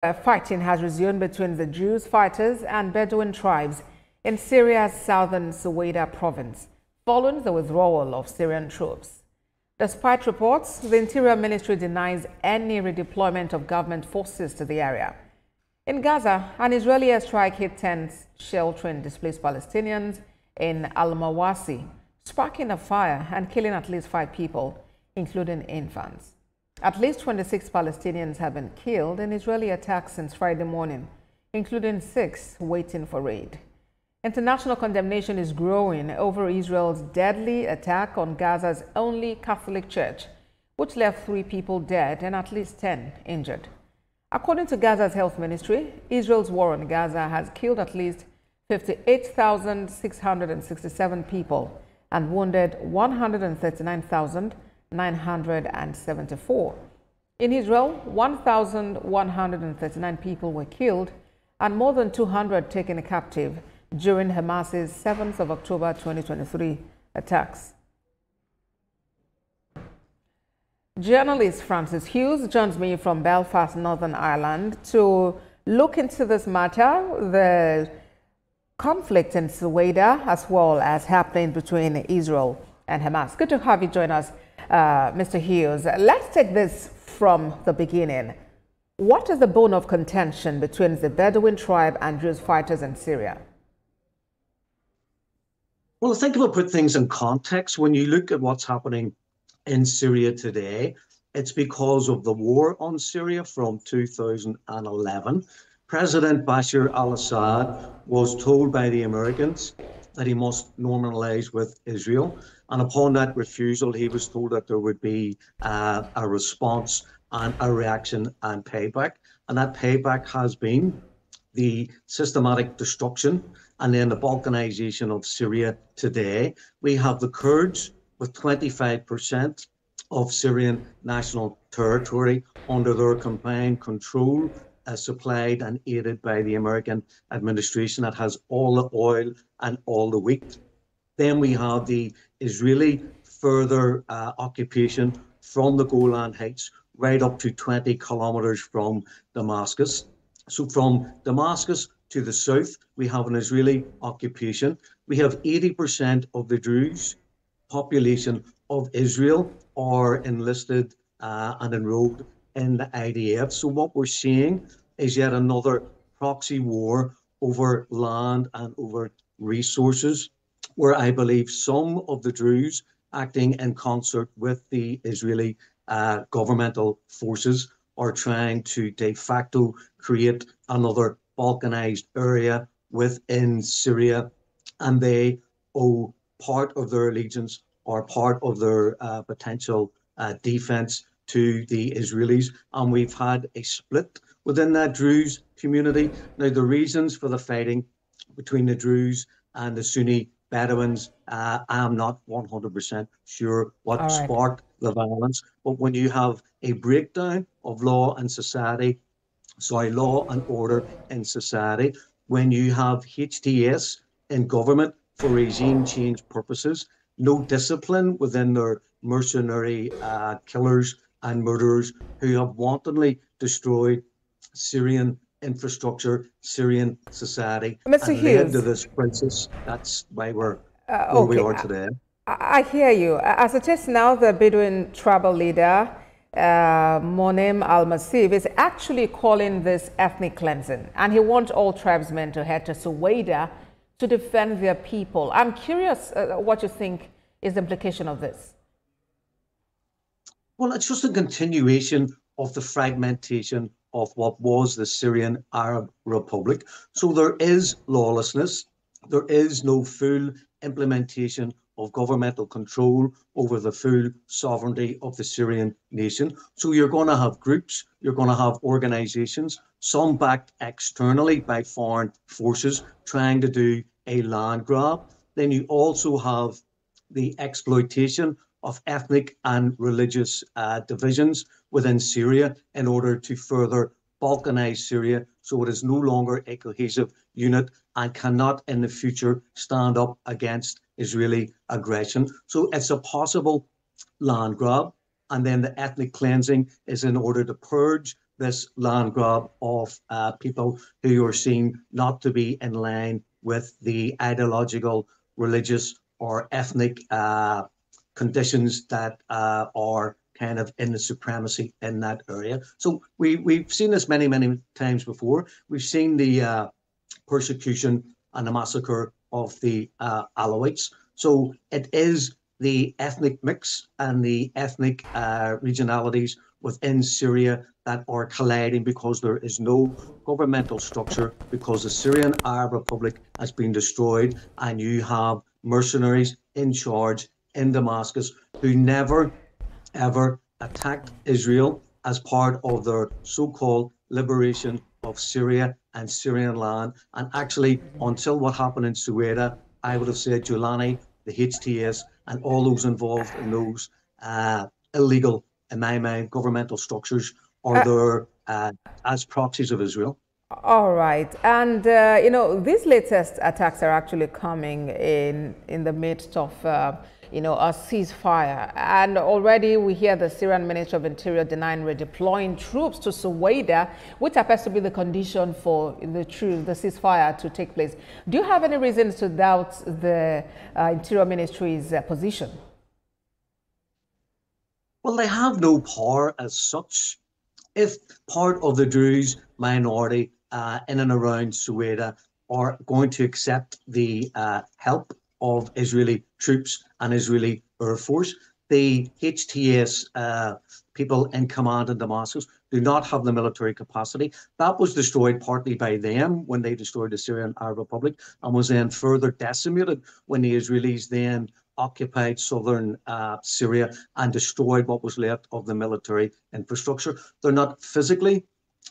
Fighting has resumed between the Druze fighters and Bedouin tribes in Syria's southern Suwaida province, following the withdrawal of Syrian troops. Despite reports, the Interior Ministry denies any redeployment of government forces to the area. In Gaza, an Israeli airstrike hit tents sheltering displaced Palestinians in Al-Mawasi, sparking a fire and killing at least 5 people, including infants. At least 26 Palestinians have been killed in Israeli attacks since Friday morning, including 6 waiting for aid. International condemnation is growing over Israel's deadly attack on Gaza's only Catholic church, which left 3 people dead and at least 10 injured. According to Gaza's health ministry, Israel's war on Gaza has killed at least 58,667 people and wounded 139,974. In Israel, 1,139 people were killed and more than 200 taken captive during Hamas's 7th of October 2023 attacks. Journalist Francis Hughes joins me from Belfast, Northern Ireland, to look into this matter, the conflict in Suwaida, as well as happening between Israel and Hamas. Good to have you join us, Mr. Hughes. Let's take this from the beginning. What is the bone of contention between the Bedouin tribe and Druze fighters in Syria? Well, I think if I put things in context, when you look at what's happening in Syria today, it's because of the war on Syria from 2011. President Bashar al-Assad was told by the Americans that he must normalize with Israel. And upon that refusal, he was told that there would be a response and a reaction and payback. And that payback has been the systematic destruction and then the balkanization of Syria today. We have the Kurds with 25% of Syrian national territory under their combined control, supplied and aided by the American administration that has all the oil and all the wheat. Then we have the Israeli further occupation from the Golan Heights right up to 20 kilometers from Damascus. So from Damascus to the south, we have an Israeli occupation. We have 80% of the Druze population of Israel are enlisted and enrolled in the IDF. So what we're seeing is yet another proxy war over land and over resources, where I believe some of the Druze acting in concert with the Israeli governmental forces are trying to de facto create another balkanized area within Syria, and they owe part of their allegiance or part of their potential defense to the Israelis. And we've had a split within that Druze community. Now, the reasons for the fighting between the Druze and the Sunni Bedouins, I'm not 100% sure what sparked the violence. But when you have a breakdown of law and order in society, when you have HTS in government for regime change purposes, no discipline within their mercenary killers and murderers who have wantonly destroyed Syrian infrastructure, Syrian society, Mr. and Hughes, led to this crisis. That's why we're where we are today. I hear you. As it is now, the Bedouin tribal leader, Monem Al-Masif, is actually calling this ethnic cleansing, and he wants all tribesmen to head to Suwaida to defend their people. I'm curious what you think is the implication of this. Well, it's just a continuation of the fragmentation of what was the Syrian Arab Republic. So there is lawlessness. There is no full implementation of governmental control over the full sovereignty of the Syrian nation. So you're going to have groups, you're going to have organizations, some backed externally by foreign forces trying to do a land grab. Then you also have the exploitation of ethnic and religious divisions within Syria in order to further balkanize Syria, so it is no longer a cohesive unit and cannot in the future stand up against Israeli aggression. So it's a possible land grab. And then the ethnic cleansing is in order to purge this land grab of people who are seen not to be in line with the ideological, religious, or ethnic conditions that are kind of in the supremacy in that area. So we've seen this many times before. We've seen the persecution and the massacre of the Alawites. So it is the ethnic mix and the ethnic regionalities within Syria that are colliding because there is no governmental structure, because the Syrian Arab Republic has been destroyed, and you have mercenaries in charge in Damascus who never ever attacked Israel as part of their so-called liberation of Syria and Syrian land. And actually, until what happened in Sueda, I would have said Giuliani, the HTS, and all those involved in those illegal, in my mind, governmental structures are there as proxies of Israel. All right. And, these latest attacks are actually coming in the midst of, a ceasefire. And already we hear the Syrian Ministry of Interior denying redeploying troops to Sueda, which appears to be the condition for the ceasefire to take place. Do you have any reasons to doubt the Interior Ministry's position? Well, they have no power as such. If part of the Druze minority in and around Sueda are going to accept the help of Israeli troops and Israeli Air Force, the HTS people in command in Damascus do not have the military capacity. That was destroyed partly by them when they destroyed the Syrian Arab Republic, and was then further decimated when the Israelis then occupied southern Syria and destroyed what was left of the military infrastructure. They're not physically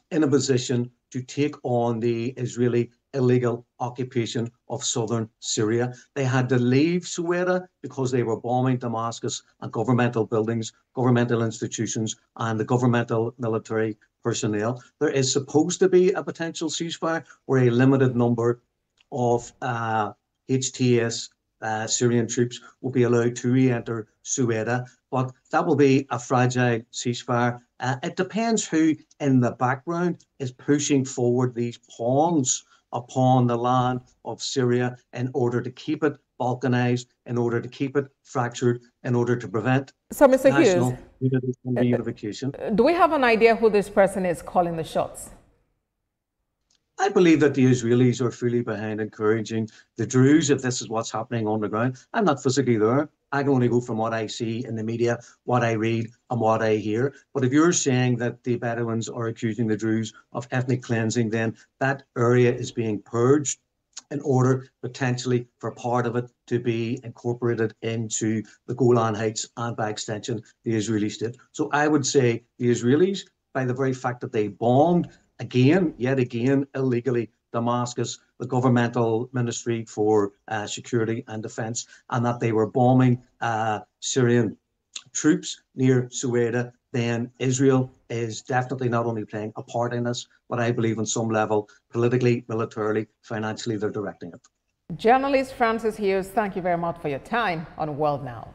in a position to take on the Israeli illegal occupation of southern Syria. They had to leave Sueda because they were bombing Damascus and governmental buildings, governmental institutions, and the governmental military personnel. There is supposed to be a potential ceasefire where a limited number of HTS Syrian troops will be allowed to re-enter Sueda, but that will be a fragile ceasefire. It depends who in the background is pushing forward these pawns upon the land of Syria in order to keep it balkanized, in order to keep it fractured, in order to prevent national unity and reunification. Do we have an idea who this person is calling the shots? I believe that the Israelis are fully behind encouraging the Druze if this is what's happening on the ground. I'm not physically there. I can only go from what I see in the media, what I read, and what I hear. But if you're saying that the Bedouins are accusing the Druze of ethnic cleansing, then that area is being purged in order potentially for part of it to be incorporated into the Golan Heights and by extension the Israeli state. So I would say the Israelis, by the very fact that they bombed yet again, illegally, Damascus, the governmental ministry for security and defense, and that they were bombing Syrian troops near Sueda, then Israel is definitely not only playing a part in this, but I believe on some level, politically, militarily, financially, they're directing it. Journalist Francis Hughes, thank you very much for your time on World Now.